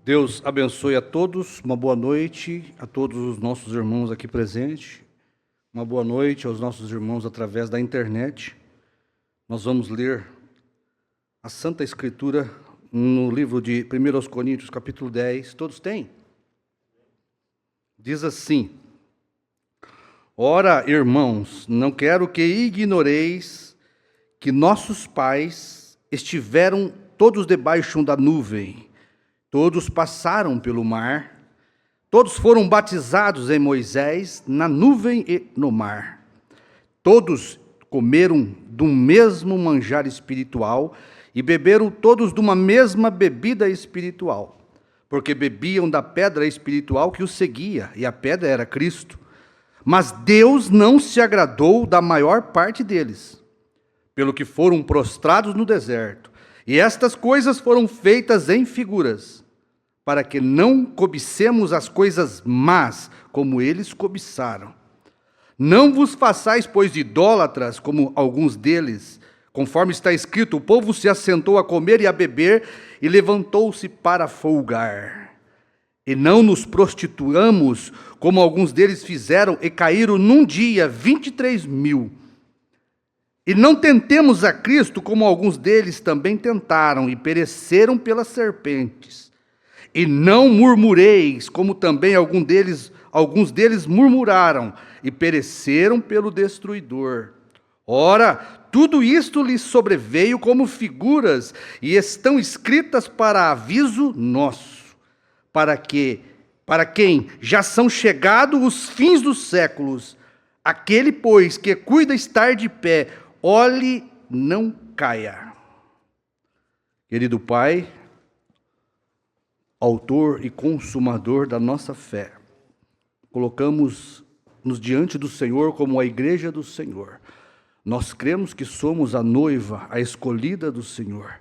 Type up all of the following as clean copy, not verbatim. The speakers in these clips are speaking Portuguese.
Deus abençoe a todos, uma boa noite a todos os nossos irmãos aqui presentes, uma boa noite aos nossos irmãos através da internet. Nós vamos ler a Santa Escritura no livro de 1 Coríntios, capítulo 10. Todos têm? Diz assim: Ora, irmãos, não quero que ignoreis que nossos pais estiveram todos debaixo da nuvem. Todos passaram pelo mar, todos foram batizados em Moisés, na nuvem e no mar. Todos comeram do mesmo manjar espiritual e beberam todos de uma mesma bebida espiritual, porque bebiam da pedra espiritual que os seguia, e a pedra era Cristo. Mas Deus não se agradou da maior parte deles, pelo que foram prostrados no deserto. E estas coisas foram feitas em figuras, para que não cobicemos as coisas más, como eles cobiçaram. Não vos façais, pois, idólatras, como alguns deles, conforme está escrito: o povo se assentou a comer e a beber, e levantou-se para folgar. E não nos prostituamos, como alguns deles fizeram, e caíram num dia 23.000. E não tentemos a Cristo, como alguns deles também tentaram, e pereceram pelas serpentes. E não murmureis, como também alguns deles murmuraram, e pereceram pelo destruidor. Ora, tudo isto lhes sobreveio como figuras, e estão escritas para aviso nosso, para quem já são chegados os fins dos séculos. Aquele, pois, que cuida estar de pé, olhe, não caia. Querido Pai, autor e consumador da nossa fé, colocamos-nos diante do Senhor como a igreja do Senhor. Nós cremos que somos a noiva, a escolhida do Senhor.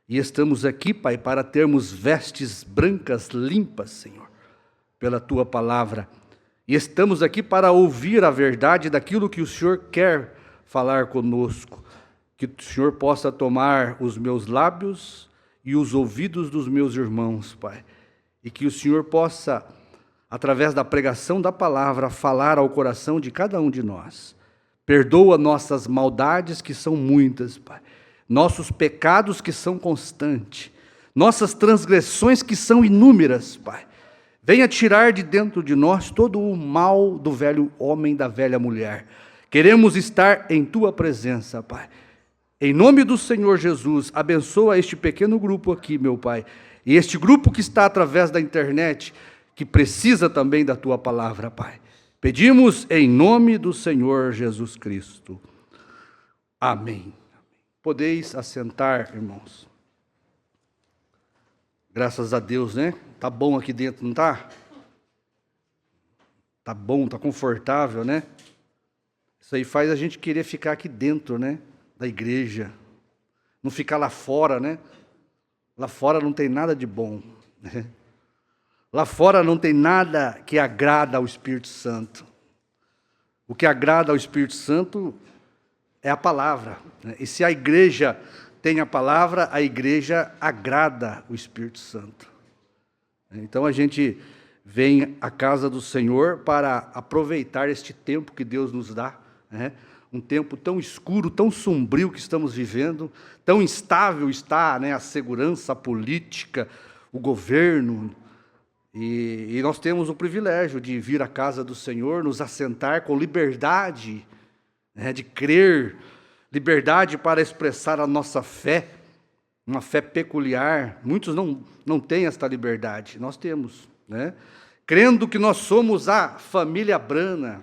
E estamos aqui, Pai, para termos vestes brancas, limpas, Senhor, pela Tua palavra. E estamos aqui para ouvir a verdade daquilo que o Senhor quer falar conosco. Que o Senhor possa tomar os meus lábios e os ouvidos dos meus irmãos, Pai. E que o Senhor possa, através da pregação da palavra, falar ao coração de cada um de nós. Perdoa nossas maldades, que são muitas, Pai. Nossos pecados, que são constantes. Nossas transgressões, que são inúmeras, Pai. Venha tirar de dentro de nós todo o mal do velho homem, da velha mulher. Queremos estar em Tua presença, Pai. Em nome do Senhor Jesus, abençoa este pequeno grupo aqui, meu Pai. E este grupo que está através da internet, que precisa também da Tua palavra, Pai. Pedimos em nome do Senhor Jesus Cristo. Amém. Podeis assentar, irmãos. Graças a Deus, né? Tá bom aqui dentro, não tá? Tá bom, tá confortável, né? Isso aí faz a gente querer ficar aqui dentro, né? Da igreja. Não ficar lá fora, né? Lá fora não tem nada de bom, né? Lá fora não tem nada que agrada ao Espírito Santo. O que agrada ao Espírito Santo é a palavra, né? E se a igreja tem a palavra, a igreja agrada o Espírito Santo. Então a gente vem à casa do Senhor para aproveitar este tempo que Deus nos dá, né? Um tempo tão escuro, tão sombrio que estamos vivendo, tão instável está, né, a segurança, a política, o governo. E nós temos o privilégio de vir à casa do Senhor, nos assentar com liberdade, né, de crer, liberdade para expressar a nossa fé, uma fé peculiar. Muitos não têm esta liberdade, nós temos, né? Crendo que nós somos a família Brana,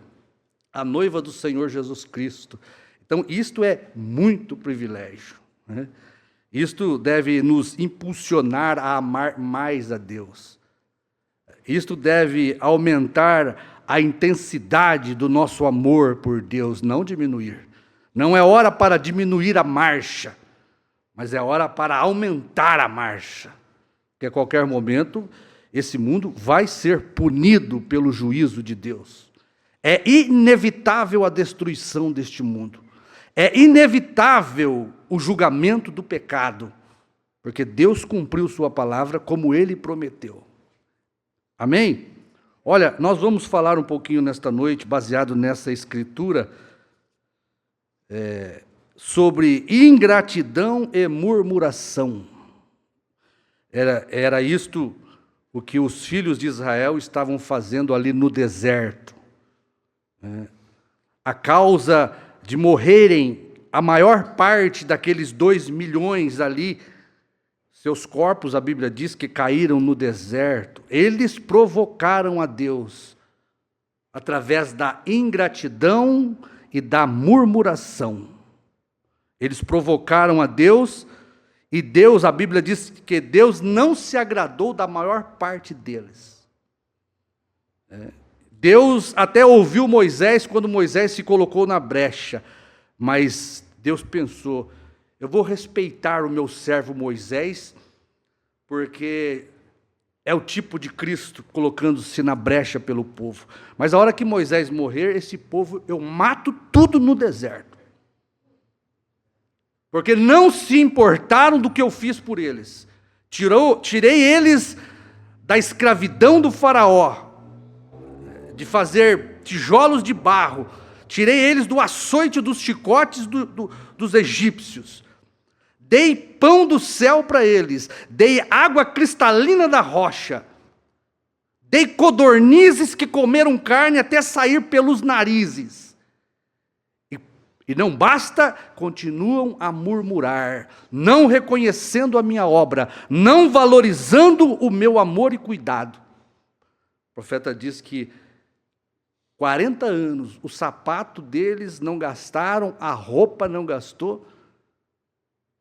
a noiva do Senhor Jesus Cristo. Então, isto é muito privilégio, né? Isto deve nos impulsionar a amar mais a Deus. Isto deve aumentar a intensidade do nosso amor por Deus, não diminuir. Não é hora para diminuir a marcha, mas é hora para aumentar a marcha. Porque a qualquer momento, esse mundo vai ser punido pelo juízo de Deus. É inevitável a destruição deste mundo. É inevitável o julgamento do pecado. porque Deus cumpriu sua palavra como Ele prometeu. Amém? Olha, nós vamos falar um pouquinho nesta noite, baseado nessa escritura, sobre ingratidão e murmuração. Era isto o que os filhos de Israel estavam fazendo ali no deserto. A causa de morrerem a maior parte daqueles 2 milhões ali, seus corpos, a Bíblia diz que caíram no deserto. Eles provocaram a Deus através da ingratidão e da murmuração. Eles provocaram a Deus, e Deus, a Bíblia diz que Deus não se agradou da maior parte deles. Deus até ouviu Moisés quando Moisés se colocou na brecha, mas Deus pensou: eu vou respeitar o meu servo Moisés, porque é o tipo de Cristo colocando-se na brecha pelo povo. Mas a hora que Moisés morrer, esse povo eu mato tudo no deserto. Porque não se importaram do que eu fiz por eles. Tirei eles da escravidão do faraó, de fazer tijolos de barro. Tirei eles do açoite dos chicotes dos egípcios. Dei pão do céu para eles. Dei água cristalina da rocha. Dei codornizes que comeram carne até sair pelos narizes. E não basta, continuam a murmurar, não reconhecendo a minha obra, não valorizando o meu amor e cuidado. O profeta diz que 40 anos, o sapato deles não gastaram, a roupa não gastou,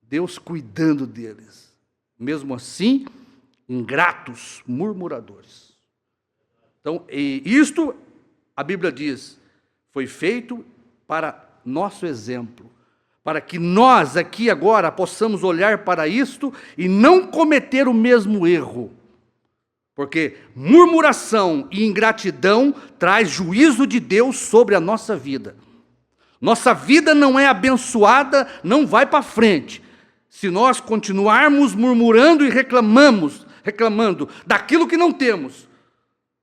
Deus cuidando deles. Mesmo assim, ingratos, murmuradores. Então, isto, a Bíblia diz, foi feito para nosso exemplo, para que nós aqui agora possamos olhar para isto e não cometer o mesmo erro. Porque murmuração e ingratidão traz juízo de Deus sobre a nossa vida. Nossa vida não é abençoada, não vai para frente, se nós continuarmos murmurando e reclamando daquilo que não temos.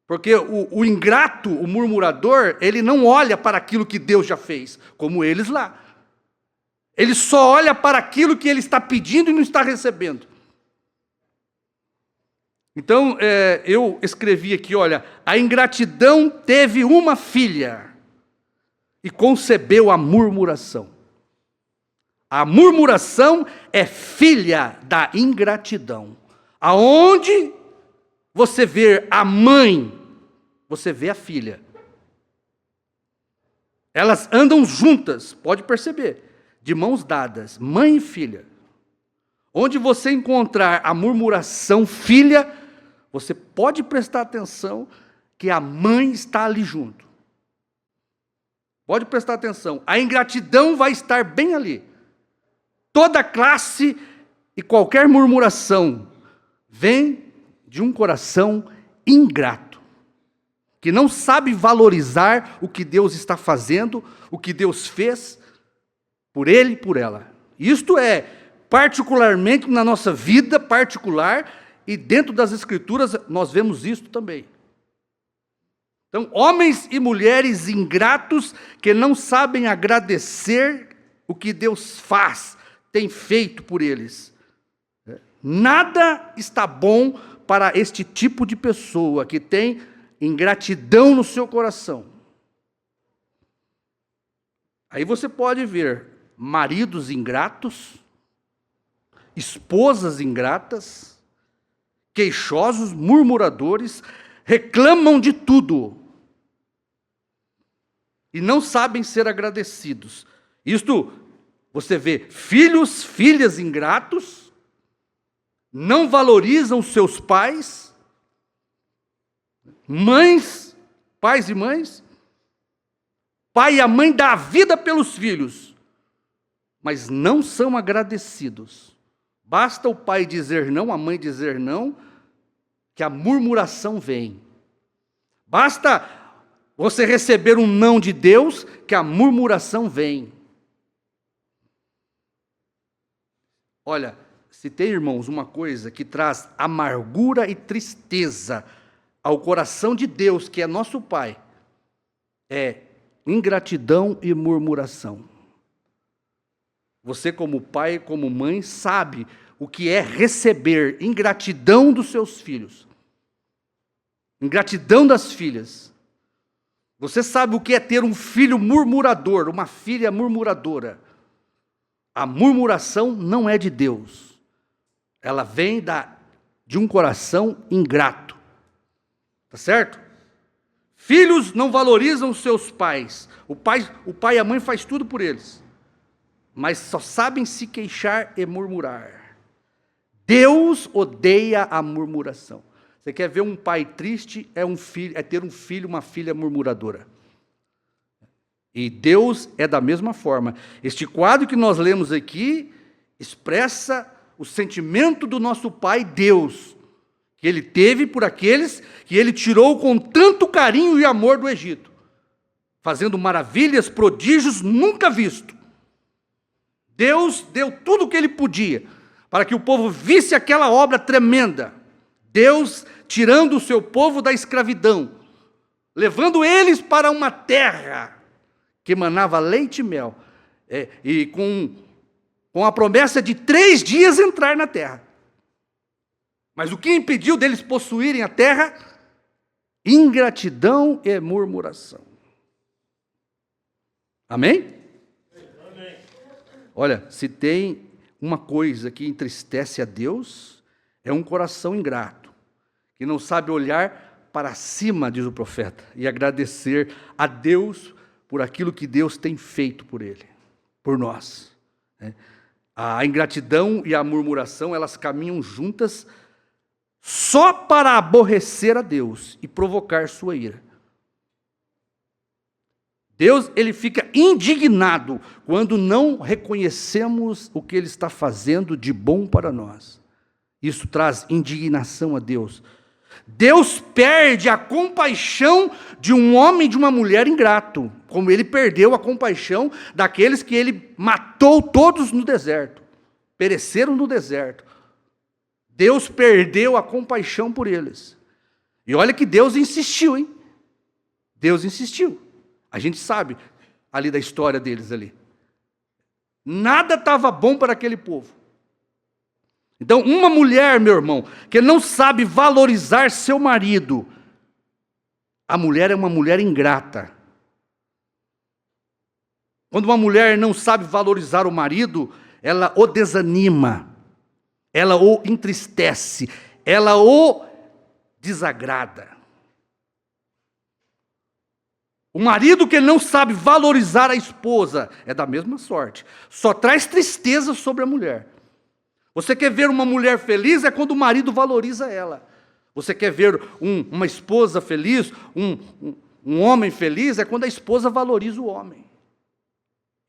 Porque o ingrato, o murmurador, ele não olha para aquilo que Deus já fez, como eles lá. Ele só olha para aquilo que ele está pedindo e não está recebendo. Então, eu escrevi aqui, olha, a ingratidão teve uma filha e concebeu a murmuração. A murmuração é filha da ingratidão. Aonde você vê a mãe, você vê a filha. Elas andam juntas, pode perceber, de mãos dadas, mãe e filha. Onde você encontrar a murmuração filha, você pode prestar atenção que a mãe está ali junto. Pode prestar atenção, a ingratidão vai estar bem ali. Toda classe e qualquer murmuração vem de um coração ingrato, que não sabe valorizar o que Deus está fazendo, o que Deus fez por ele e por ela. Isto é particularmente na nossa vida particular, e dentro das Escrituras nós vemos isto também. Então, homens e mulheres ingratos que não sabem agradecer o que Deus faz, tem feito por eles. Nada está bom para este tipo de pessoa que tem ingratidão no seu coração. Aí você pode ver maridos ingratos, esposas ingratas, queixosos, murmuradores, reclamam de tudo e não sabem ser agradecidos. Isto, você vê filhos, filhas ingratos, não valorizam seus pais, mães, pais e mães, pai e a mãe dá a vida pelos filhos, mas não são agradecidos. Basta o pai dizer não, a mãe dizer não, que a murmuração vem. Basta você receber um não de Deus, que a murmuração vem. Olha, Se tem, irmãos, uma coisa que traz amargura e tristeza ao coração de Deus, que é nosso Pai, é ingratidão e murmuração. Você, como pai, como mãe, sabe o que é receber ingratidão dos seus filhos, ingratidão das filhas. Você sabe o que é ter um filho murmurador, uma filha murmuradora. A murmuração não é de Deus. Ela vem de um coração ingrato. Tá certo? Filhos não valorizam os seus pais. O pai e a mãe faz tudo por eles. Mas só sabem se queixar e murmurar. Deus odeia a murmuração. Você quer ver um pai triste? É ter um filho, uma filha murmuradora. E Deus é da mesma forma. Este quadro que nós lemos aqui expressa o sentimento do nosso Pai Deus, que Ele teve por aqueles que Ele tirou com tanto carinho e amor do Egito, fazendo maravilhas, prodígios nunca vistos. Deus deu tudo o que Ele podia, para que o povo visse aquela obra tremenda. Deus tirando o seu povo da escravidão, levando eles para uma terra que manava leite e mel, e com a promessa de 3 dias entrar na terra. Mas o que impediu deles possuírem a terra? Ingratidão e murmuração. Amém? Amém. Olha, se tem uma coisa que entristece a Deus, é um coração ingrato, que não sabe olhar para cima, diz o profeta, e agradecer a Deus por aquilo que Deus tem feito por ele, por nós. A ingratidão e a murmuração, elas caminham juntas só para aborrecer a Deus e provocar sua ira. Deus, ele fica indignado quando não reconhecemos o que Ele está fazendo de bom para nós. Isso traz indignação a Deus. Deus perde a compaixão de um homem e de uma mulher ingrato, como Ele perdeu a compaixão daqueles que Ele matou todos no deserto, pereceram no deserto. Deus perdeu a compaixão por eles. E olha que Deus insistiu, hein? Deus insistiu. A gente sabe ali da história deles ali. Nada estava bom para aquele povo. Então, uma mulher, meu irmão, que não sabe valorizar seu marido, a mulher é uma mulher ingrata. Quando uma mulher não sabe valorizar o marido, ela o desanima, ela o entristece, ela o desagrada. O marido que não sabe valorizar a esposa é da mesma sorte, só traz tristeza sobre a mulher. Você quer ver uma mulher feliz? É quando o marido valoriza ela. Você quer ver uma esposa feliz, um homem feliz? É quando a esposa valoriza o homem.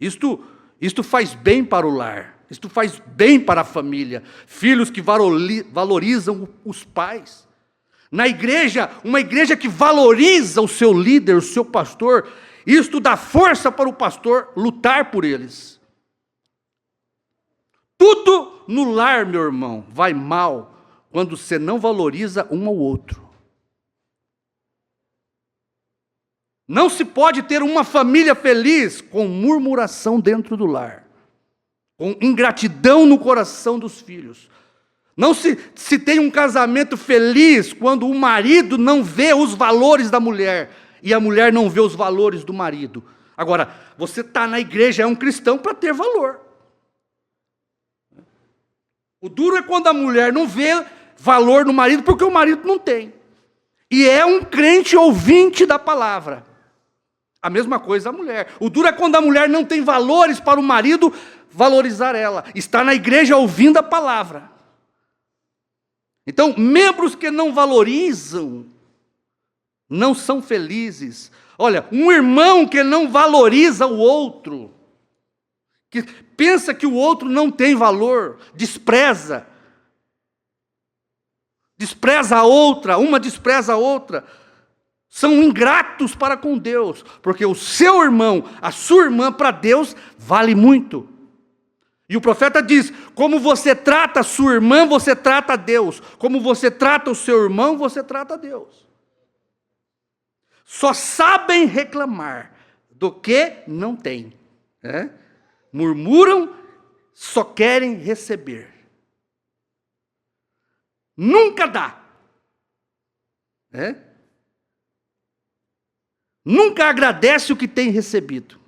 Isto faz bem para o lar, isto faz bem para a família. Filhos que valorizam os pais. Na igreja, uma igreja que valoriza o seu líder, o seu pastor, isto dá força para o pastor lutar por eles. Tudo no lar, meu irmão, vai mal quando você não valoriza um ao outro. Não se pode ter uma família feliz com murmuração dentro do lar, com ingratidão no coração dos filhos. Não se tem um casamento feliz quando o marido não vê os valores da mulher e a mulher não vê os valores do marido. Agora, você está na igreja, é um cristão para ter valor. O duro é quando a mulher não vê valor no marido porque o marido não tem. E é um crente ouvinte da palavra. A mesma coisa a mulher. O duro é quando a mulher não tem valores para o marido valorizar ela. Está na igreja ouvindo a palavra. Então, membros que não valorizam, não são felizes. Olha, um irmão que não valoriza o outro, que pensa que o outro não tem valor, despreza a outra, uma despreza a outra, são ingratos para com Deus, porque o seu irmão, a sua irmã, para Deus, vale muito. E o profeta diz: como você trata a sua irmã, você trata a Deus. Como você trata o seu irmão, você trata a Deus. Só sabem reclamar do que não têm. Murmuram, só querem receber. Nunca dá. Nunca agradece o que tem recebido.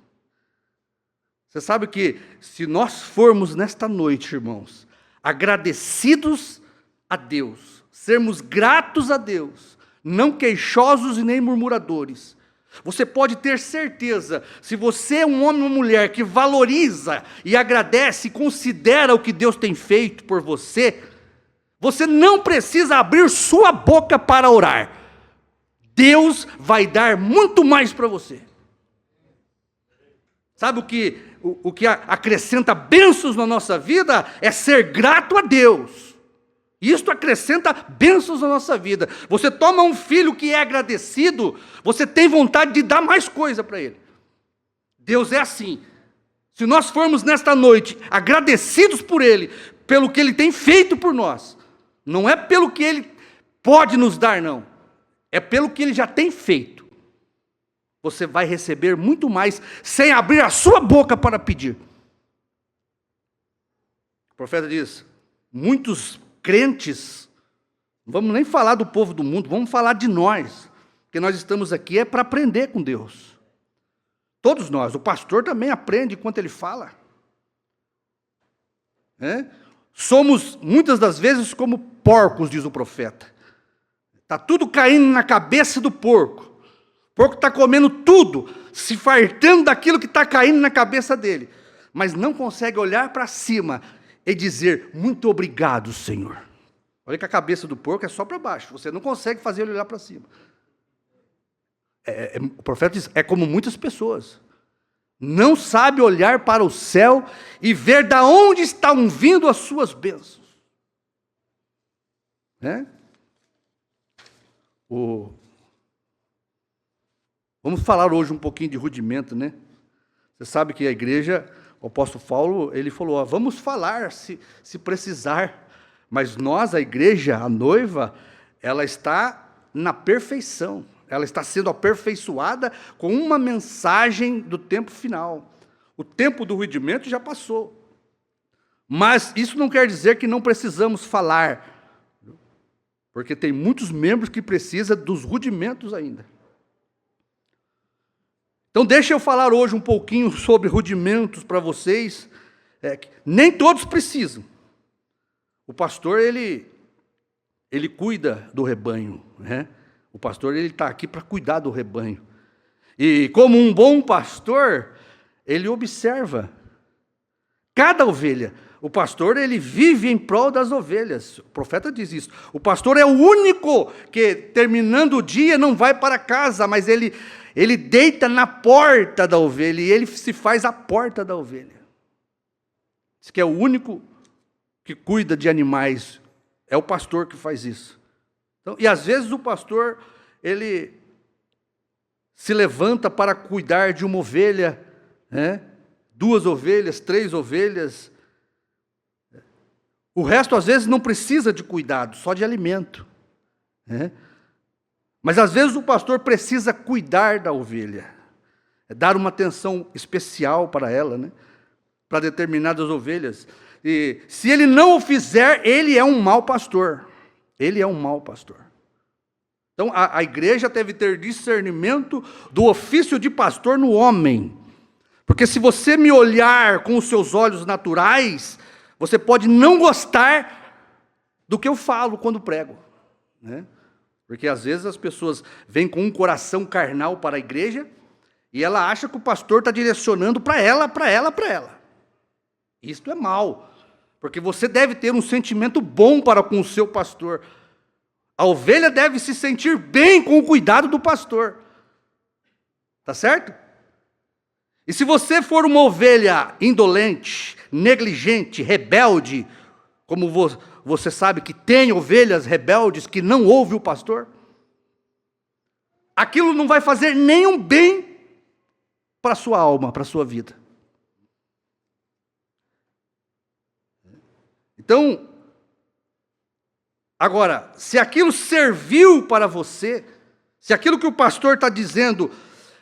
Você sabe que se nós formos nesta noite, irmãos, agradecidos a Deus, sermos gratos a Deus, não queixosos e nem murmuradores, você pode ter certeza, se você é um homem ou mulher que valoriza e agradece e considera o que Deus tem feito por você, você não precisa abrir sua boca para orar. Deus vai dar muito mais para você. Sabe o que acrescenta bênçãos na nossa vida? É ser grato a Deus. Isto acrescenta bênçãos na nossa vida. Você toma um filho que é agradecido, você tem vontade de dar mais coisa para ele. Deus é assim. Se nós formos nesta noite agradecidos por Ele, pelo que Ele tem feito por nós, não é pelo que Ele pode nos dar, não. É pelo que Ele já tem feito. Você vai receber muito mais sem abrir a sua boca para pedir. O profeta diz: muitos crentes, não vamos nem falar do povo do mundo, vamos falar de nós, porque nós estamos aqui para aprender com Deus. Todos nós, o pastor também aprende enquanto ele fala. Somos muitas das vezes como porcos, diz o profeta. Está tudo caindo na cabeça do porco. O porco está comendo tudo, se fartando daquilo que está caindo na cabeça dele. Mas não consegue olhar para cima e dizer: muito obrigado, Senhor. Olha que a cabeça do porco é só para baixo. Você não consegue fazer ele olhar para cima. O profeta diz: é como muitas pessoas. Não sabe olhar para o céu e ver de onde estão vindo as suas bênçãos. Vamos falar hoje um pouquinho de rudimento, né? Você sabe que a igreja, o apóstolo Paulo, ele falou: vamos falar se precisar, mas nós, a igreja, a noiva, ela está na perfeição, ela está sendo aperfeiçoada com uma mensagem do tempo final. O tempo do rudimento já passou, mas isso não quer dizer que não precisamos falar, porque tem muitos membros que precisam dos rudimentos ainda. Então deixa eu falar hoje um pouquinho sobre rudimentos para vocês. Nem todos precisam. O pastor, ele cuida do rebanho, O pastor, ele está aqui para cuidar do rebanho. E como um bom pastor, ele observa cada ovelha. O pastor, ele vive em prol das ovelhas. O profeta diz isso. O pastor é o único que, terminando o dia, não vai para casa, mas ele deita na porta da ovelha e ele se faz a porta da ovelha. Diz que é o único que cuida de animais. É o pastor que faz isso. Então, e às vezes o pastor, ele se levanta para cuidar de uma ovelha, 2 ovelhas, 3 ovelhas. O resto, às vezes, não precisa de cuidado, só de alimento. Mas, às vezes, o pastor precisa cuidar da ovelha, dar uma atenção especial para ela, para determinadas ovelhas. E, se ele não o fizer, ele é um mau pastor. Ele é um mau pastor. Então, a igreja deve ter discernimento do ofício de pastor no homem. Porque se você me olhar com os seus olhos naturais, você pode não gostar do que eu falo quando prego, Porque às vezes as pessoas vêm com um coração carnal para a igreja e ela acha que o pastor está direcionando para ela. Isto é mal, porque você deve ter um sentimento bom para com o seu pastor. A ovelha deve se sentir bem com o cuidado do pastor. Tá certo? E se você for uma ovelha indolente, negligente, rebelde, como você sabe que tem ovelhas rebeldes que não ouvem o pastor, aquilo não vai fazer nenhum bem para a sua alma, para a sua vida. Então, agora, se aquilo serviu para você, se aquilo que o pastor está dizendo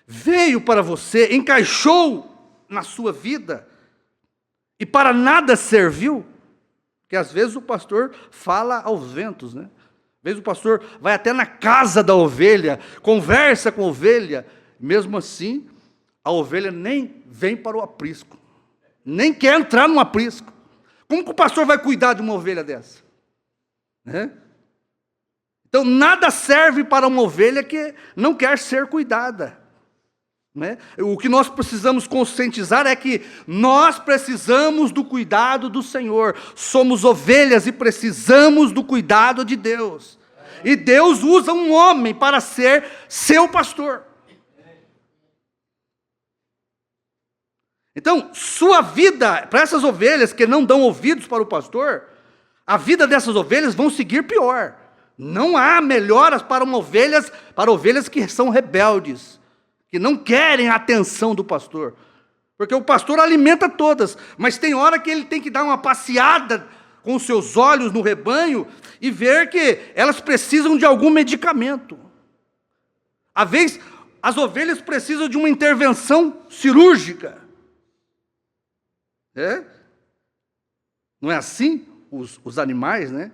veio para você, encaixou na sua vida, e para nada serviu, porque às vezes o pastor fala aos ventos, né? Às vezes o pastor vai até na casa da ovelha, conversa com a ovelha, mesmo assim, a ovelha nem vem para o aprisco, nem quer entrar no aprisco. Como que o pastor vai cuidar de uma ovelha dessa? Né? Então, nada serve para uma ovelha que não quer ser cuidada. Né? O que nós precisamos conscientizar é que nós precisamos do cuidado do Senhor. Somos ovelhas e precisamos do cuidado de Deus. E Deus usa um homem para ser seu pastor. Então, sua vida, para essas ovelhas que não dão ouvidos para o pastor, a vida dessas ovelhas vão seguir pior. Não há melhoras para ovelhas que são rebeldes, que não querem a atenção do pastor. Porque o pastor alimenta todas, mas tem hora que ele tem que dar uma passeada com os seus olhos no rebanho e ver que elas precisam de algum medicamento. Às vezes, as ovelhas precisam de uma intervenção cirúrgica. Não é assim os animais, né?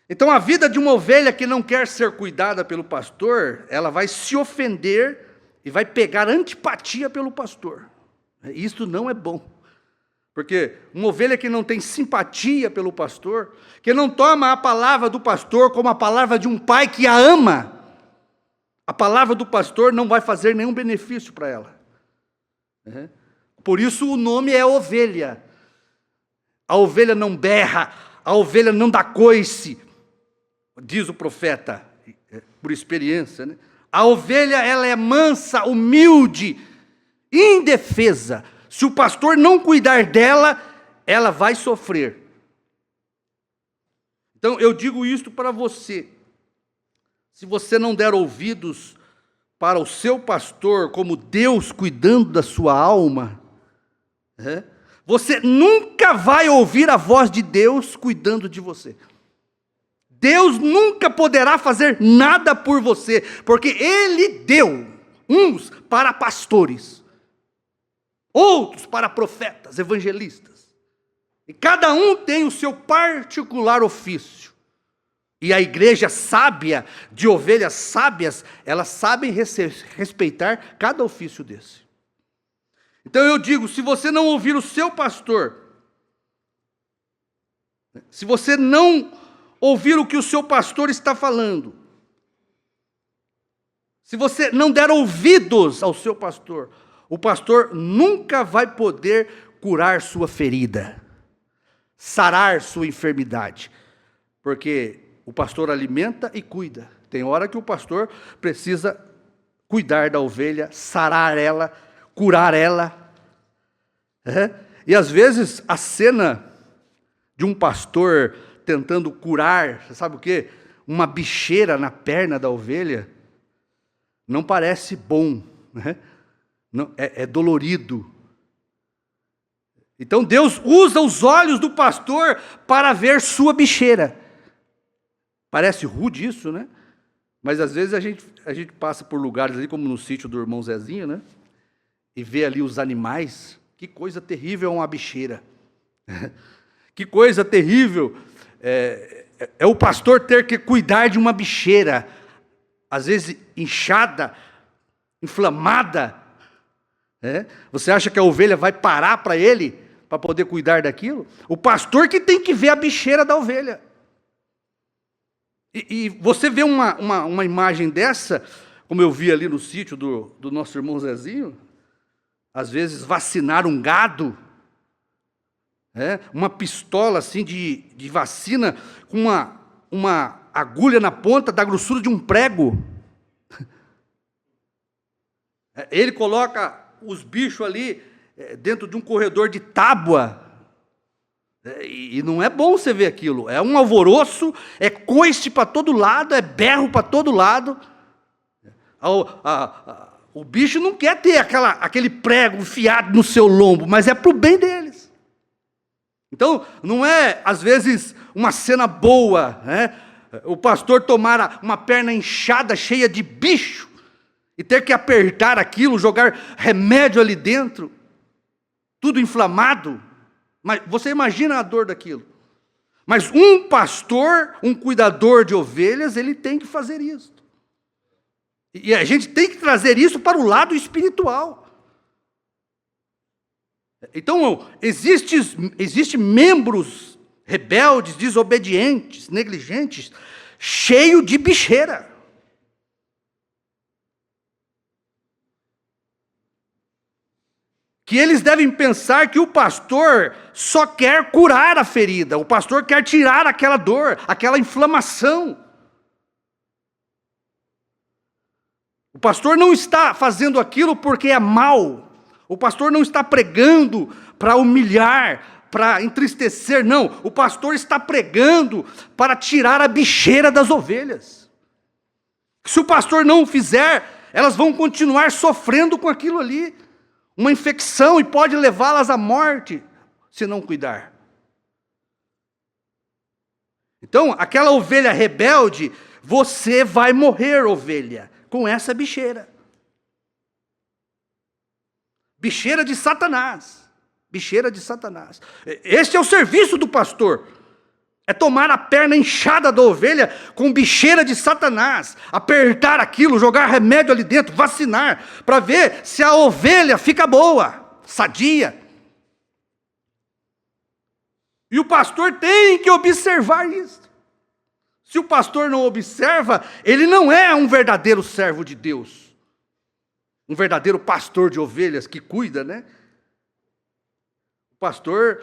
Então a vida de uma ovelha que não quer ser cuidada pelo pastor, ela vai se ofender e vai pegar antipatia pelo pastor. Isso não é bom. Porque uma ovelha que não tem simpatia pelo pastor, que não toma a palavra do pastor como a palavra de um pai que a ama, a palavra do pastor não vai fazer nenhum benefício para ela. Por isso o nome é ovelha. A ovelha não berra, a ovelha não dá coice, diz o profeta, por experiência, né? A ovelha, ela é mansa, humilde, indefesa. Se o pastor não cuidar dela, ela vai sofrer. Então eu digo isto para você. Se você não der ouvidos para o seu pastor como Deus cuidando da sua alma, você nunca vai ouvir a voz de Deus cuidando de você. Deus nunca poderá fazer nada por você, porque Ele deu uns para pastores, outros para profetas, evangelistas. E cada um tem o seu particular ofício. E a igreja sábia, de ovelhas sábias, elas sabem respeitar cada ofício desse. Então eu digo, se você não ouvir o seu pastor, se você não ouvir o que o seu pastor está falando, se você não der ouvidos ao seu pastor, o pastor nunca vai poder curar sua ferida, sarar sua enfermidade, porque o pastor alimenta e cuida. Tem hora que o pastor precisa cuidar da ovelha, sarar ela, curar ela. E às vezes a cena de um pastor tentando curar, sabe o quê? Uma bicheira na perna da ovelha, não parece bom, né? Não, é dolorido. Então Deus usa os olhos do pastor para ver sua bicheira. Parece rude isso, né? Mas às vezes a gente passa por lugares ali, como no sítio do irmão Zezinho, né? E vê ali os animais. Que coisa terrível é uma bicheira. Que coisa terrível é o pastor ter que cuidar de uma bicheira, às vezes inchada, inflamada. Você acha que a ovelha vai parar para ele, para poder cuidar daquilo? O pastor que tem que ver a bicheira da ovelha. E você vê uma imagem dessa, como eu vi ali no sítio do nosso irmão Zezinho, às vezes vacinar um gado, uma pistola assim de vacina, com uma agulha na ponta da grossura de um prego. Ele coloca os bichos ali dentro de um corredor de tábua. E não é bom você ver aquilo. É um alvoroço, é coice para todo lado, é berro para todo lado. O bicho não quer ter aquele prego enfiado no seu lombo, mas é para o bem deles. Então, não é, às vezes, uma cena boa, né? O pastor tomar uma perna inchada, cheia de bicho, e ter que apertar aquilo, jogar remédio ali dentro, tudo inflamado. Mas você imagina a dor daquilo. Mas um pastor, um cuidador de ovelhas, ele tem que fazer isso. E a gente tem que trazer isso para o lado espiritual. Então, existe membros rebeldes, desobedientes, negligentes, cheio de bicheira. Que eles devem pensar que o pastor só quer curar a ferida, o pastor quer tirar aquela dor, aquela inflamação. O pastor não está fazendo aquilo porque é mal. O pastor não está pregando para humilhar, para entristecer, não. O pastor está pregando para tirar a bicheira das ovelhas. Se o pastor não o fizer, elas vão continuar sofrendo com aquilo ali. Uma infecção e pode levá-las à morte, se não cuidar. Então, aquela ovelha rebelde, você vai morrer, ovelha, com essa bicheira. Bicheira de Satanás. Bicheira de Satanás. Este é o serviço do pastor. É tomar a perna inchada da ovelha com bicheira de Satanás. Apertar aquilo, jogar remédio ali dentro, vacinar. Para ver se a ovelha fica boa, sadia. E o pastor tem que observar isso. Se o pastor não observa, ele não é um verdadeiro servo de Deus. Um verdadeiro pastor de ovelhas que cuida, né? O pastor,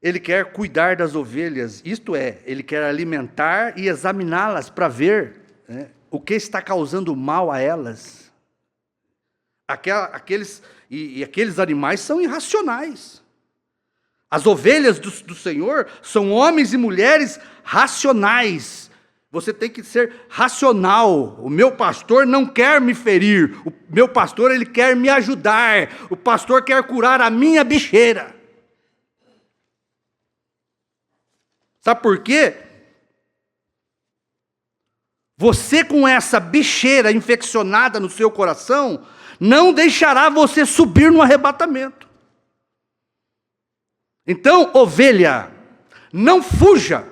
ele quer cuidar das ovelhas, isto é, ele quer alimentar e examiná-las para ver, né, o que está causando mal a elas. Aqueles animais são irracionais. As ovelhas do Senhor são homens e mulheres racionais. Você tem que ser racional. O meu pastor não quer me ferir. O meu pastor, ele quer me ajudar. O pastor quer curar a minha bicheira. Sabe por quê? Você com essa bicheira infeccionada no seu coração, não deixará você subir no arrebatamento. Então, ovelha, não fuja.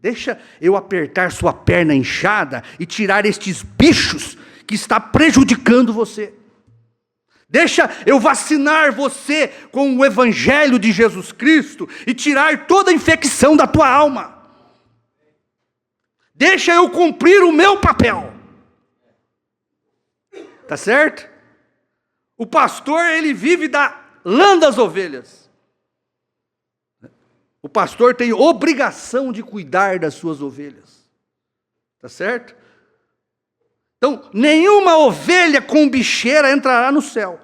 Deixa eu apertar sua perna inchada e tirar estes bichos que está prejudicando você. Deixa eu vacinar você com o evangelho de Jesus Cristo e tirar toda a infecção da tua alma. Deixa eu cumprir o meu papel. Tá certo? O pastor, ele vive da lã das ovelhas. O pastor tem obrigação de cuidar das suas ovelhas. Tá certo? Então, nenhuma ovelha com bicheira entrará no céu.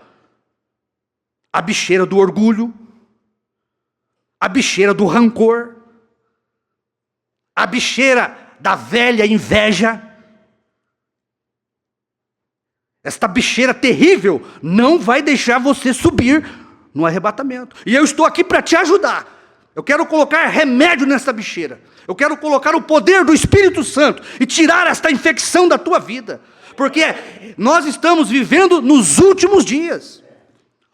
A bicheira do orgulho, a bicheira do rancor, a bicheira da velha inveja. Esta bicheira terrível não vai deixar você subir no arrebatamento. E eu estou aqui para te ajudar. Eu quero colocar remédio nessa bicheira. Eu quero colocar o poder do Espírito Santo e tirar esta infecção da tua vida. Porque nós estamos vivendo nos últimos dias.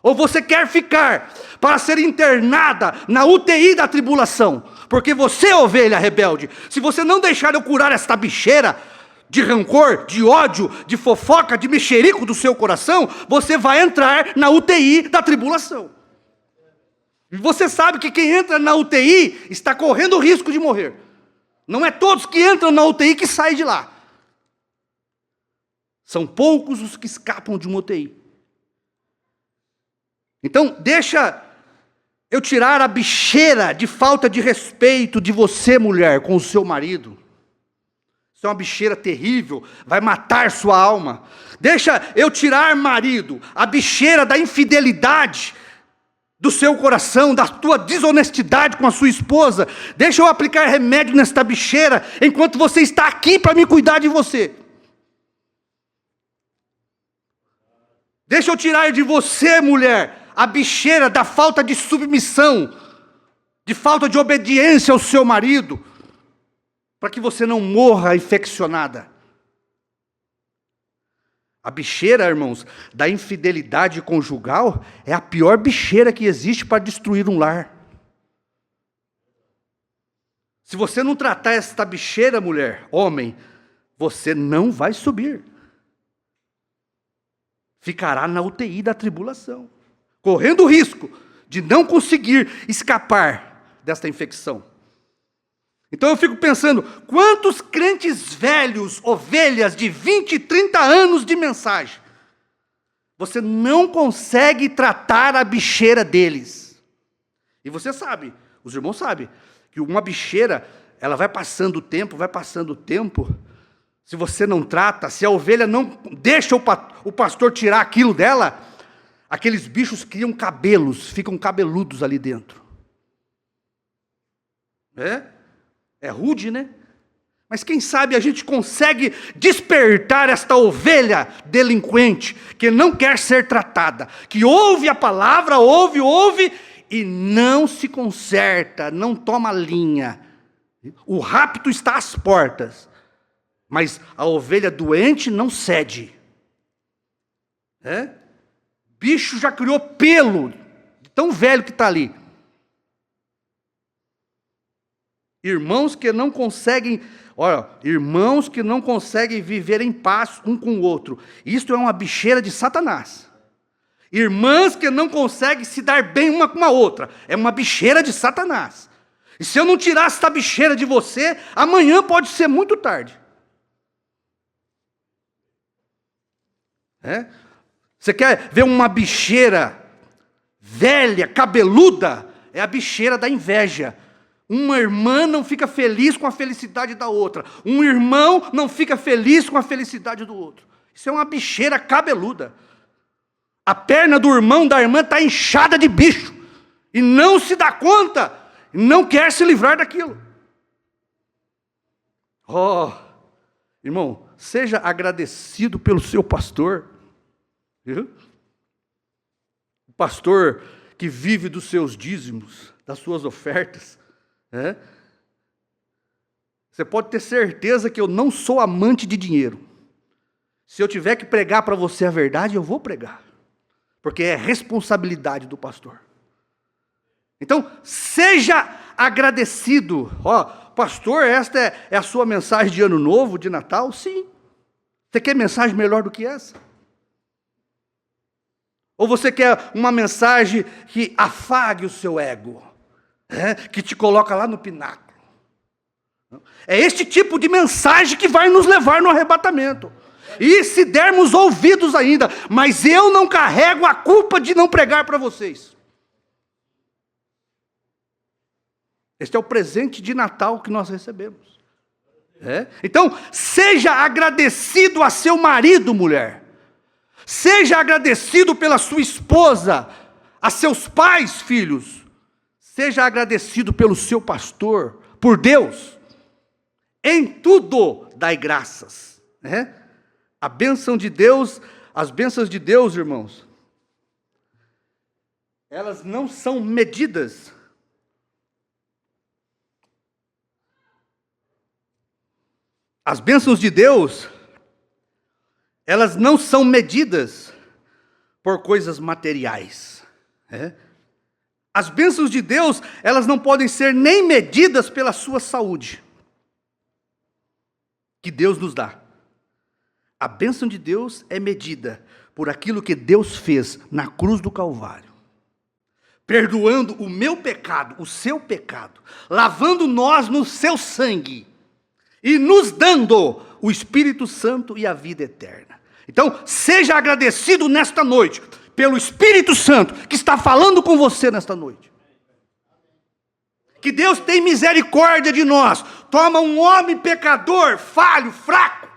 Ou você quer ficar para ser internada na UTI da tribulação? Porque você, ovelha rebelde, se você não deixar eu curar esta bicheira de rancor, de ódio, de fofoca, de mexerico do seu coração, você vai entrar na UTI da tribulação. E você sabe que quem entra na UTI está correndo o risco de morrer. Não é todos que entram na UTI que saem de lá. São poucos os que escapam de uma UTI. Então, deixa eu tirar a bicheira de falta de respeito de você, mulher, com o seu marido. Isso é uma bicheira terrível, vai matar sua alma. Deixa eu tirar, marido, a bicheira da infidelidade do seu coração, da tua desonestidade com a sua esposa. Deixa eu aplicar remédio nesta bicheira, enquanto você está aqui para me cuidar de você. Deixa eu tirar de você, mulher, a bicheira da falta de submissão, de falta de obediência ao seu marido, para que você não morra infeccionada. A bicheira, irmãos, da infidelidade conjugal é a pior bicheira que existe para destruir um lar. Se você não tratar esta bicheira, mulher, homem, você não vai subir. Ficará na UTI da tribulação, correndo o risco de não conseguir escapar desta infecção. Então eu fico pensando, quantos crentes velhos, ovelhas de 20, 30 anos de mensagem, você não consegue tratar a bicheira deles. E você sabe, os irmãos sabem, que uma bicheira, ela vai passando o tempo, se você não trata, se a ovelha não deixa o pastor tirar aquilo dela, aqueles bichos criam cabelos, ficam cabeludos ali dentro. É rude, né? Mas quem sabe a gente consegue despertar esta ovelha delinquente, que não quer ser tratada, que ouve a palavra, ouve, e não se conserta, não toma linha. O rapto está às portas, mas a ovelha doente não cede. Bicho já criou pelo, tão velho que está ali. Irmãos que não conseguem viver em paz um com o outro. Isto é uma bicheira de Satanás. Irmãs que não conseguem se dar bem uma com a outra. É uma bicheira de Satanás. E se eu não tirar essa bicheira de você, amanhã pode ser muito tarde. Você quer ver uma bicheira velha, cabeluda? É a bicheira da inveja. Uma irmã não fica feliz com a felicidade da outra. Um irmão não fica feliz com a felicidade do outro. Isso é uma bicheira cabeluda. A perna do irmão, da irmã, está inchada de bicho. E não se dá conta. Não quer se livrar daquilo. Irmão, seja agradecido pelo seu pastor. Viu? O pastor que vive dos seus dízimos, das suas ofertas. Você pode ter certeza que eu não sou amante de dinheiro. Se eu tiver que pregar para você a verdade, eu vou pregar. Porque é responsabilidade do pastor. Então, seja agradecido. Pastor, esta é a sua mensagem de ano novo, de Natal? Sim. Você quer mensagem melhor do que essa? Ou você quer uma mensagem que afague o seu ego? Que te coloca lá no pináculo. É este tipo de mensagem que vai nos levar no arrebatamento. E se dermos ouvidos ainda, mas eu não carrego a culpa de não pregar para vocês. Este é o presente de Natal que nós recebemos. Então, seja agradecido a seu marido, mulher. Seja agradecido pela sua esposa, a seus pais, filhos. Seja agradecido pelo seu pastor, por Deus. Em tudo dai graças. A bênção de Deus, as bênçãos de Deus, irmãos, elas não são medidas. As bênçãos de Deus, elas não são medidas por coisas materiais. As bênçãos de Deus, elas não podem ser nem medidas pela sua saúde, que Deus nos dá. A bênção de Deus é medida por aquilo que Deus fez na cruz do Calvário, perdoando o meu pecado, o seu pecado, lavando nós no seu sangue e nos dando o Espírito Santo e a vida eterna. Então, seja agradecido nesta noite pelo Espírito Santo que está falando com você nesta noite. Que Deus tem misericórdia de nós. Toma um homem pecador, falho, fraco,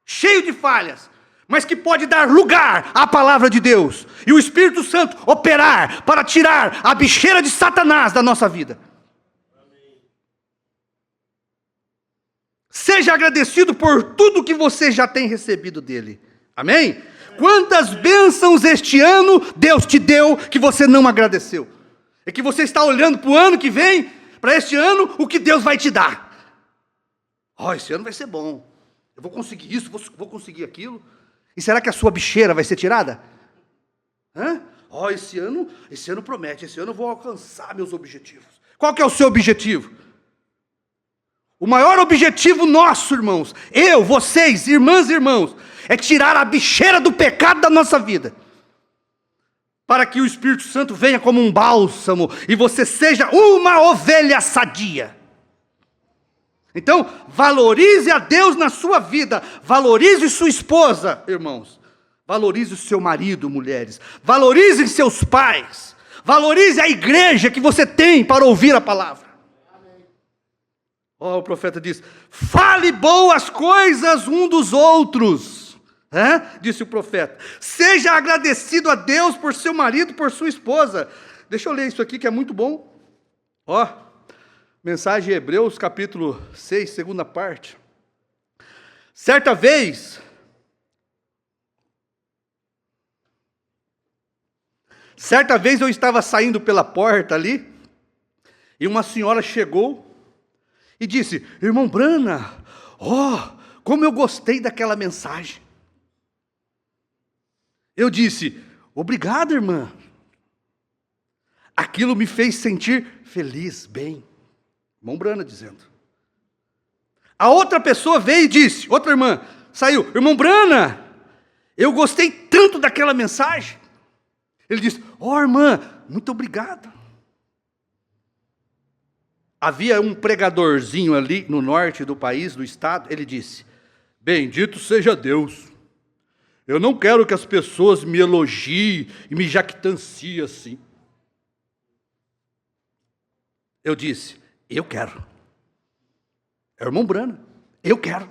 cheio de falhas, mas que pode dar lugar à palavra de Deus. E o Espírito Santo operar para tirar a bicheira de Satanás da nossa vida. Seja agradecido por tudo que você já tem recebido dele. Amém? Quantas bênçãos este ano Deus te deu que você não agradeceu? É que você está olhando para o ano que vem, para este ano, o que Deus vai te dar. Esse ano vai ser bom. Eu vou conseguir isso, vou conseguir aquilo. E será que a sua bicheira vai ser tirada? Esse ano promete, esse ano eu vou alcançar meus objetivos. Qual que é o seu objetivo? O maior objetivo nosso, irmãos, eu, vocês, irmãs e irmãos, é tirar a bicheira do pecado da nossa vida. Para que o Espírito Santo venha como um bálsamo e você seja uma ovelha sadia. Então, valorize a Deus na sua vida, valorize sua esposa, irmãos. Valorize o seu marido, mulheres. Valorize seus pais. Valorize a igreja que você tem para ouvir a palavra. O profeta diz: fale boas coisas um dos outros. Disse o profeta. Seja agradecido a Deus por seu marido, por sua esposa. Deixa eu ler isso aqui que é muito bom. Mensagem de Hebreus, capítulo 6, segunda parte. Certa vez eu estava saindo pela porta ali, e uma senhora chegou e disse: irmão Brana, como eu gostei daquela mensagem. Eu disse: obrigado, irmã. Aquilo me fez sentir feliz, bem. Irmão Brana dizendo. A outra pessoa veio e disse, outra irmã, saiu: irmão Brana, eu gostei tanto daquela mensagem. Ele disse: irmã, muito obrigado. Havia um pregadorzinho ali no norte do país, do estado. Ele disse: bendito seja Deus. Eu não quero que as pessoas me elogiem e me jactanciem assim. Eu disse: eu quero. Irmão Brana, eu quero.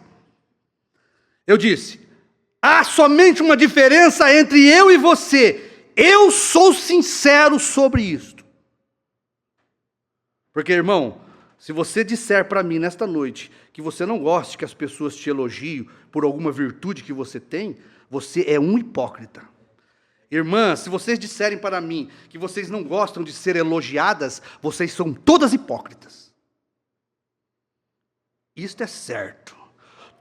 Eu disse: há somente uma diferença entre eu e você. Eu sou sincero sobre isto. Porque, irmão, se você disser para mim nesta noite que você não gosta que as pessoas te elogiem por alguma virtude que você tem, você é um hipócrita. Irmã, se vocês disserem para mim que vocês não gostam de ser elogiadas, vocês são todas hipócritas. Isto é certo.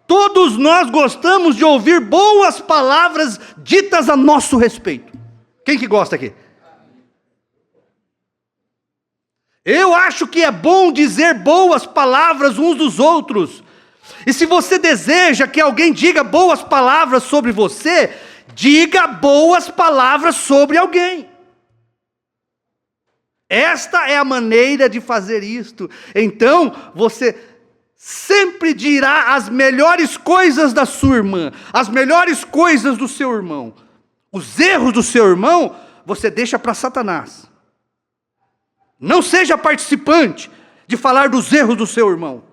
Todos nós gostamos de ouvir boas palavras ditas a nosso respeito. Quem que gosta aqui? Eu acho que é bom dizer boas palavras uns dos outros. E se você deseja que alguém diga boas palavras sobre você, diga boas palavras sobre alguém. Esta é a maneira de fazer isto. Então, você sempre dirá as melhores coisas da sua irmã, as melhores coisas do seu irmão. Os erros do seu irmão, você deixa para Satanás. Não seja participante de falar dos erros do seu irmão.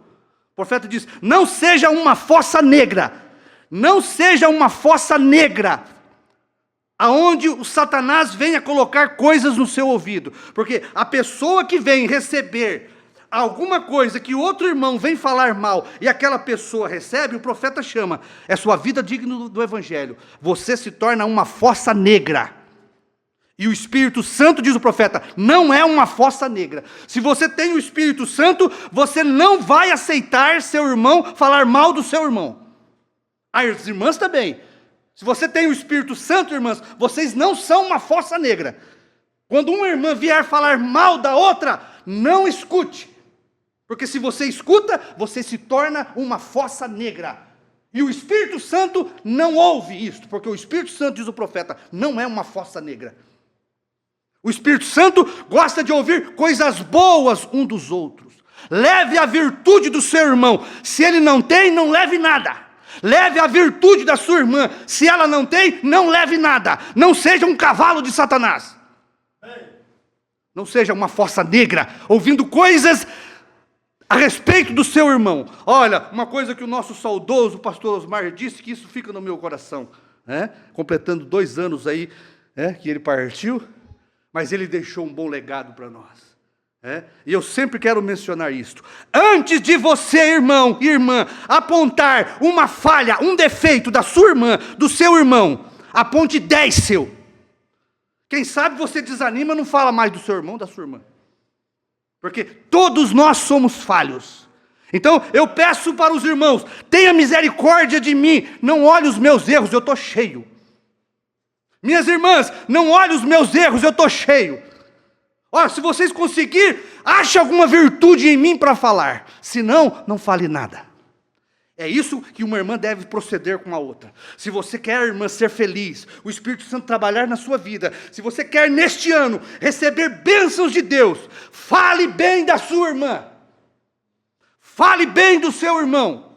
O profeta diz: não seja uma fossa negra. Não seja uma fossa negra, aonde o Satanás venha colocar coisas no seu ouvido. Porque a pessoa que vem receber alguma coisa que outro irmão vem falar mal, e aquela pessoa recebe, o profeta chama: é sua vida digna do evangelho. Você se torna uma fossa negra. E o Espírito Santo, diz o profeta, não é uma fossa negra. Se você tem o Espírito Santo, você não vai aceitar seu irmão falar mal do seu irmão. As irmãs também. Se você tem o Espírito Santo, irmãs, vocês não são uma fossa negra. Quando uma irmã vier falar mal da outra, não escute. Porque se você escuta, você se torna uma fossa negra. E o Espírito Santo não ouve isto, porque o Espírito Santo, diz o profeta, não é uma fossa negra. O Espírito Santo gosta de ouvir coisas boas um dos outros. Leve a virtude do seu irmão. Se ele não tem, não leve nada. Leve a virtude da sua irmã. Se ela não tem, não leve nada. Não seja um cavalo de Satanás. Não seja uma fossa negra, ouvindo coisas a respeito do seu irmão. Olha, uma coisa que o nosso saudoso pastor Osmar disse, que isso fica no meu coração, completando 2 anos aí, que ele partiu, mas ele deixou um bom legado para nós. E eu sempre quero mencionar isto. Antes de você, irmão e irmã, apontar uma falha, um defeito da sua irmã, do seu irmão, aponte 10 seu. Quem sabe você desanima, não fala mais do seu irmão, da sua irmã. Porque todos nós somos falhos. Então, eu peço para os irmãos, tenha misericórdia de mim, não olhe os meus erros, eu estou cheio. Minhas irmãs, não olhe os meus erros, eu estou cheio. Olha, se vocês conseguirem, ache alguma virtude em mim para falar. Se não, não fale nada. É isso que uma irmã deve proceder com a outra. Se você quer, irmã, ser feliz, o Espírito Santo trabalhar na sua vida, se você quer neste ano receber bênçãos de Deus, fale bem da sua irmã. Fale bem do seu irmão.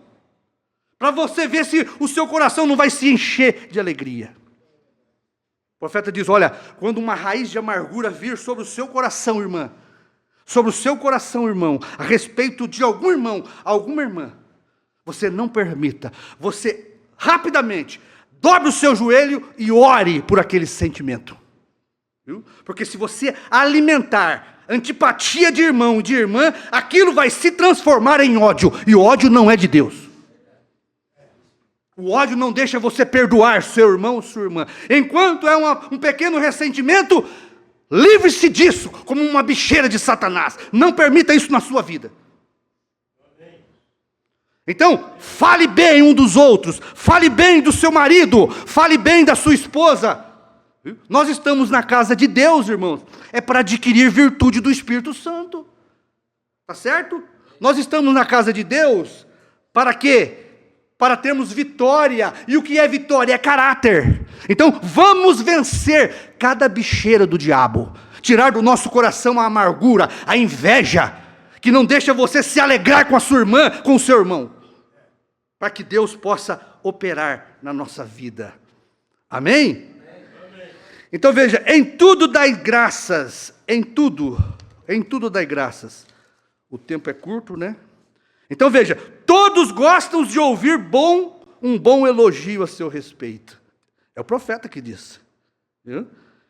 Para você ver se o seu coração não vai se encher de alegria. O profeta diz, olha, quando uma raiz de amargura vir sobre o seu coração, irmã, sobre o seu coração, irmão, a respeito de algum irmão, alguma irmã, você não permita, você rapidamente dobre o seu joelho e ore por aquele sentimento. Viu? Porque se você alimentar antipatia de irmão e de irmã, aquilo vai se transformar em ódio, e o ódio não é de Deus. O ódio não deixa você perdoar seu irmão ou sua irmã. Enquanto é um pequeno ressentimento, livre-se disso, como uma bicheira de Satanás. Não permita isso na sua vida. Então, fale bem um dos outros, fale bem do seu marido, fale bem da sua esposa. Nós estamos na casa de Deus, irmãos, é para adquirir virtude do Espírito Santo. Tá certo? Nós estamos na casa de Deus, para quê? Para termos vitória, e o que é vitória? É caráter. Então vamos vencer cada bicheira do diabo, tirar do nosso coração a amargura, a inveja, que não deixa você se alegrar com a sua irmã, com o seu irmão, para que Deus possa operar na nossa vida. Amém? Então veja, em tudo dai graças, em tudo dai graças. O tempo é curto, né? Então veja, todos gostam de ouvir um bom elogio a seu respeito. É o profeta que diz. Viu?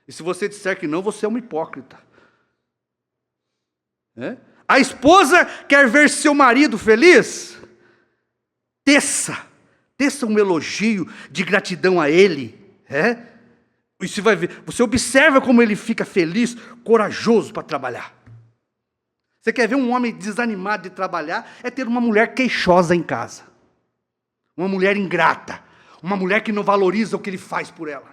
E se você disser que não, você é um hipócrita. A esposa quer ver seu marido feliz? Teça um elogio de gratidão a ele. E você vai ver, você observa como ele fica feliz, corajoso para trabalhar. Você quer ver um homem desanimado de trabalhar? É ter uma mulher queixosa em casa. Uma mulher ingrata. Uma mulher que não valoriza o que ele faz por ela.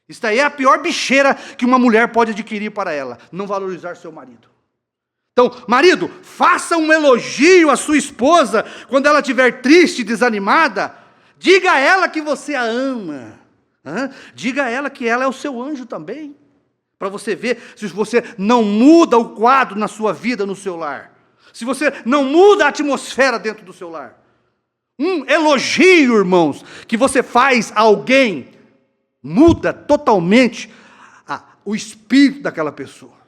Isso aí é a pior bicheira que uma mulher pode adquirir para ela. Não valorizar seu marido. Então, marido, faça um elogio à sua esposa quando ela estiver triste, desanimada. Diga a ela que você a ama. Diga a ela que ela é o seu anjo também. Para você ver se você não muda o quadro na sua vida, no seu lar. Se você não muda a atmosfera dentro do seu lar. Um elogio, irmãos, que você faz a alguém, muda totalmente o espírito daquela pessoa.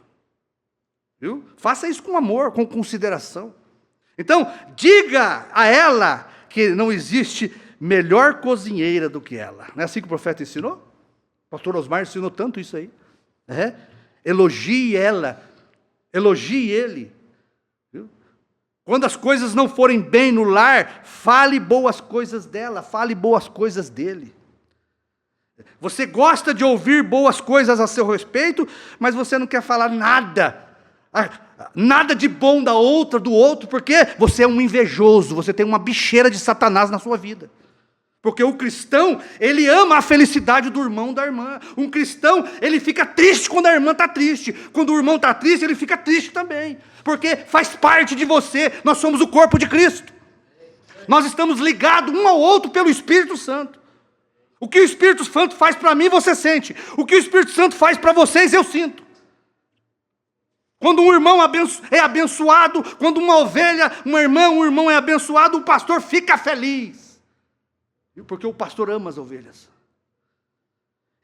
Viu? Faça isso com amor, com consideração. Então, diga a ela que não existe melhor cozinheira do que ela. Não é assim que o profeta ensinou? O pastor Osmar ensinou tanto isso aí. Elogie ela, elogie ele. Viu? Quando as coisas não forem bem no lar, fale boas coisas dela, fale boas coisas dele. Você gosta de ouvir boas coisas a seu respeito, mas você não quer falar nada de bom do outro, porque você é um invejoso, você tem uma bicheira de Satanás na sua vida. Porque o cristão, ele ama a felicidade do irmão, da irmã. Um cristão, ele fica triste quando a irmã está triste. Quando o irmão está triste, ele fica triste também. Porque faz parte de você, nós somos o corpo de Cristo. Nós estamos ligados um ao outro pelo Espírito Santo. O que o Espírito Santo faz para mim, você sente. O que o Espírito Santo faz para vocês, eu sinto. Quando um irmão é abençoado, quando uma ovelha, uma irmã, um irmão é abençoado, o pastor fica feliz. Porque o pastor ama as ovelhas.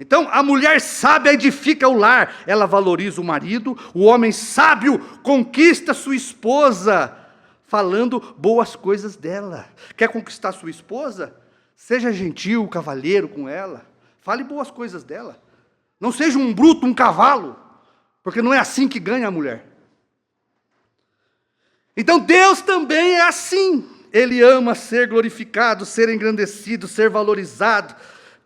Então, a mulher sábia edifica o lar, ela valoriza o marido, o homem sábio conquista sua esposa, falando boas coisas dela. Quer conquistar sua esposa? Seja gentil, cavalheiro com ela, fale boas coisas dela. Não seja um bruto, um cavalo, porque não é assim que ganha a mulher. Então, Deus também é assim. Ele ama ser glorificado, ser engrandecido, ser valorizado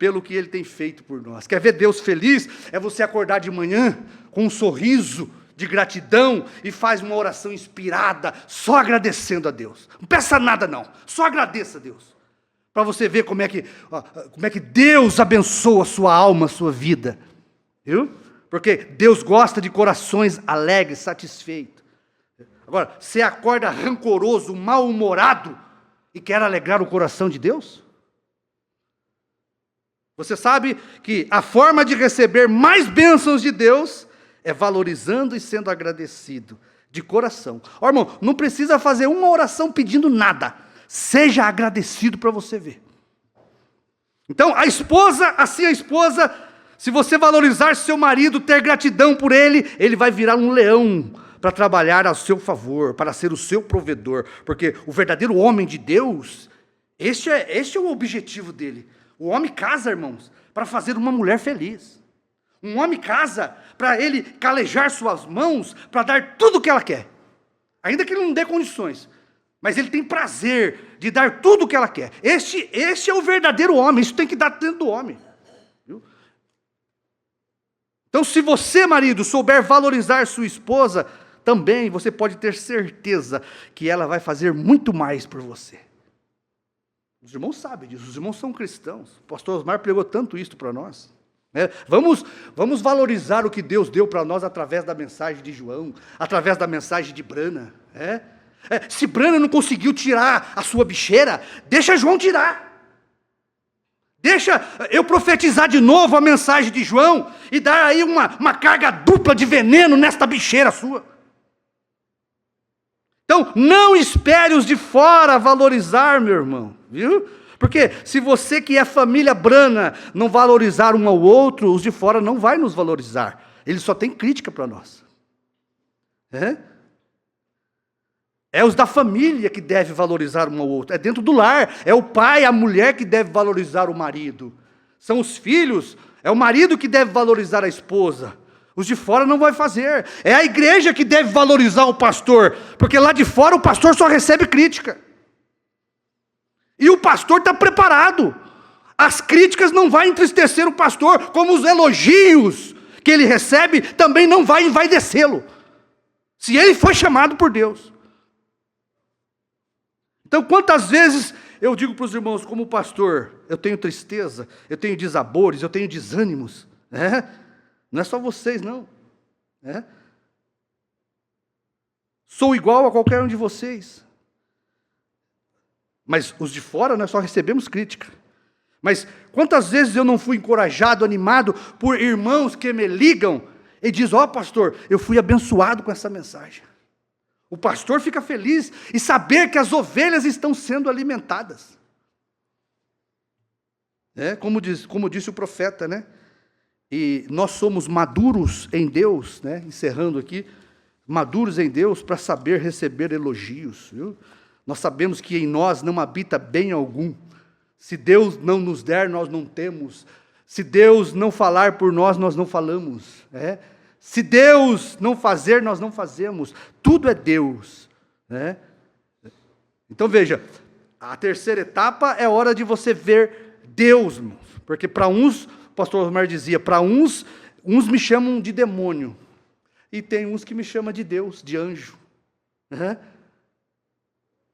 pelo que Ele tem feito por nós. Quer ver Deus feliz? É você acordar de manhã com um sorriso de gratidão e faz uma oração inspirada, só agradecendo a Deus. Não peça nada não, só agradeça a Deus. Para você ver como é que Deus abençoa a sua alma, a sua vida. Viu? Porque Deus gosta de corações alegres, satisfeitos. Agora, você acorda rancoroso, mal-humorado e quer alegrar o coração de Deus? Você sabe que a forma de receber mais bênçãos de Deus é valorizando e sendo agradecido, de coração. Ó, irmão, não precisa fazer uma oração pedindo nada. Seja agradecido para você ver. Então, a esposa, se você valorizar seu marido, ter gratidão por ele, ele vai virar um leão para trabalhar ao seu favor, para ser o seu provedor. Porque o verdadeiro homem de Deus, este é o objetivo dele. O homem casa, irmãos, para fazer uma mulher feliz. Um homem casa para ele calejar suas mãos, para dar tudo o que ela quer. Ainda que ele não dê condições. Mas ele tem prazer de dar tudo o que ela quer. Este é o verdadeiro homem, isso tem que dar dentro do homem. Viu? Então, se você, marido, souber valorizar sua esposa, também você pode ter certeza que ela vai fazer muito mais por você. Os irmãos sabem disso, os irmãos são cristãos. O pastor Osmar pregou tanto isso para nós. Vamos valorizar o que Deus deu para nós através da mensagem de João, através da mensagem de Brana. Se Brana não conseguiu tirar a sua bicheira, deixa João tirar. Deixa eu profetizar de novo a mensagem de João e dar aí uma carga dupla de veneno nesta bicheira sua. Então, não espere os de fora valorizar, meu irmão, viu? Porque se você que é família Brana não valorizar um ao outro, os de fora não vai nos valorizar. Eles só têm crítica para nós. É os da família que deve valorizar um ao outro. É dentro do lar. É o pai, a mulher que deve valorizar o marido. São os filhos. É o marido que deve valorizar a esposa. Os de fora não vai fazer. É a igreja que deve valorizar o pastor. Porque lá de fora o pastor só recebe crítica. E o pastor está preparado. As críticas não vão entristecer o pastor, como os elogios que ele recebe também não vai envaidecê-lo. Se ele foi chamado por Deus. Então, quantas vezes eu digo para os irmãos, como pastor, eu tenho tristeza, eu tenho desabores, eu tenho desânimos. Não é só vocês, não. Sou igual a qualquer um de vocês. Mas os de fora nós só recebemos crítica. Mas quantas vezes eu não fui encorajado, animado por irmãos que me ligam e dizem, pastor, eu fui abençoado com essa mensagem. O pastor fica feliz em saber que as ovelhas estão sendo alimentadas. Como disse o profeta, né? E nós somos maduros em Deus, né? Encerrando aqui, maduros em Deus para saber receber elogios, viu? Nós sabemos que em nós não habita bem algum. Se Deus não nos der, nós não temos. Se Deus não falar por nós, nós não falamos. Se Deus não fazer, nós não fazemos. Tudo é Deus. Então veja, a terceira etapa é hora de você ver Deus, irmãos. Porque para uns, o pastor Osmar dizia, para uns me chamam de demônio. E tem uns que me chamam de Deus, de anjo.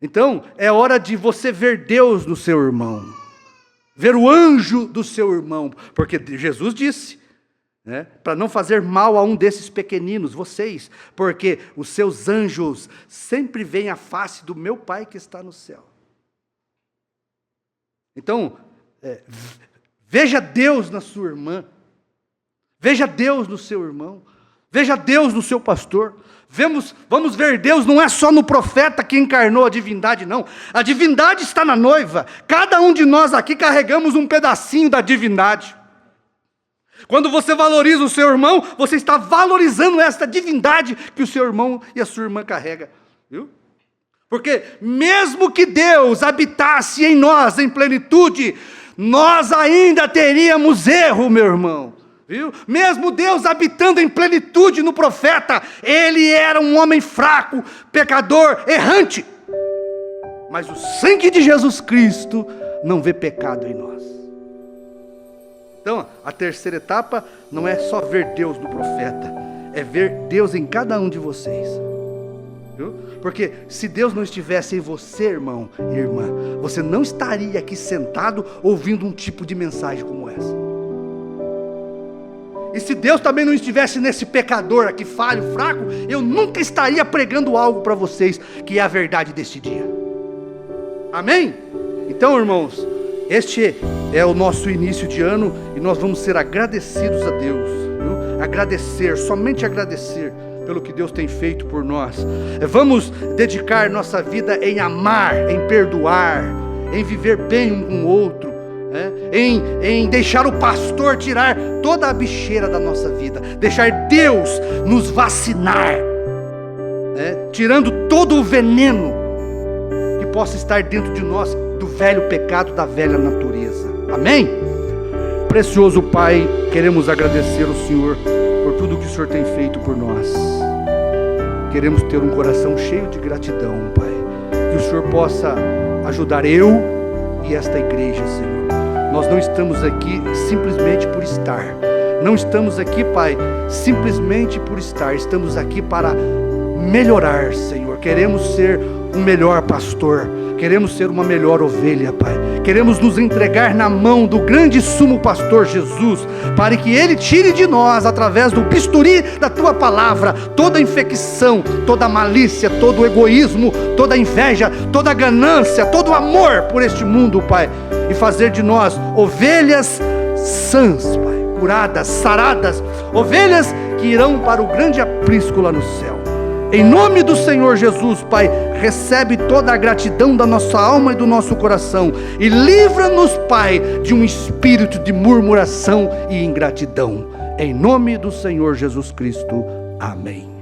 Então, é hora de você ver Deus no seu irmão. Ver o anjo do seu irmão. Porque Jesus disse, para não fazer mal a um desses pequeninos, vocês, porque os seus anjos sempre veem a face do meu Pai que está no céu. Então, veja Deus na sua irmã, veja Deus no seu irmão, veja Deus no seu pastor. Vamos ver Deus, não é só no profeta que encarnou a divindade, não. A divindade está na noiva. Cada um de nós aqui carregamos um pedacinho da divindade. Quando você valoriza o seu irmão, você está valorizando esta divindade que o seu irmão e a sua irmã carregam. Viu? Porque mesmo que Deus habitasse em nós em plenitude, nós ainda teríamos erro, meu irmão. Viu? Mesmo Deus habitando em plenitude no profeta, ele era um homem fraco, pecador, errante. Mas o sangue de Jesus Cristo não vê pecado em nós. Então, a terceira etapa não é só ver Deus no profeta, é ver Deus em cada um de vocês. Viu? Porque se Deus não estivesse em você, irmão e irmã, você não estaria aqui sentado ouvindo um tipo de mensagem como essa. E se Deus também não estivesse nesse pecador aqui, falho, fraco, eu nunca estaria pregando algo para vocês, que é a verdade desse dia. Amém? Então, irmãos, este é o nosso início de ano, e nós vamos ser agradecidos a Deus, viu? Agradecer, somente agradecer pelo que Deus tem feito por nós. Vamos dedicar nossa vida em amar, em perdoar, em viver bem um com o outro, em deixar o pastor tirar toda a bicheira da nossa vida, deixar Deus nos vacinar, tirando todo o veneno que possa estar dentro de nós, do velho pecado, da velha natureza. Amém? Precioso Pai, queremos agradecer ao Senhor por tudo que o Senhor tem feito por nós. Queremos ter um coração cheio de gratidão, Pai. Que o Senhor possa ajudar eu e esta igreja, Senhor. Nós não estamos aqui simplesmente por estar. Não estamos aqui, Pai, simplesmente por estar. Estamos aqui para melhorar, Senhor. Queremos ser um melhor pastor. Queremos ser uma melhor ovelha, Pai. Queremos nos entregar na mão do grande sumo pastor Jesus, para que Ele tire de nós, através do bisturi da Tua palavra, toda infecção, toda malícia, todo egoísmo, toda inveja, toda ganância, todo amor por este mundo, Pai. E fazer de nós ovelhas sãs, Pai, curadas, saradas, ovelhas que irão para o grande aprisco lá no céu. Em nome do Senhor Jesus, Pai, recebe toda a gratidão da nossa alma e do nosso coração, e livra-nos, Pai, de um espírito de murmuração e ingratidão. Em nome do Senhor Jesus Cristo. Amém.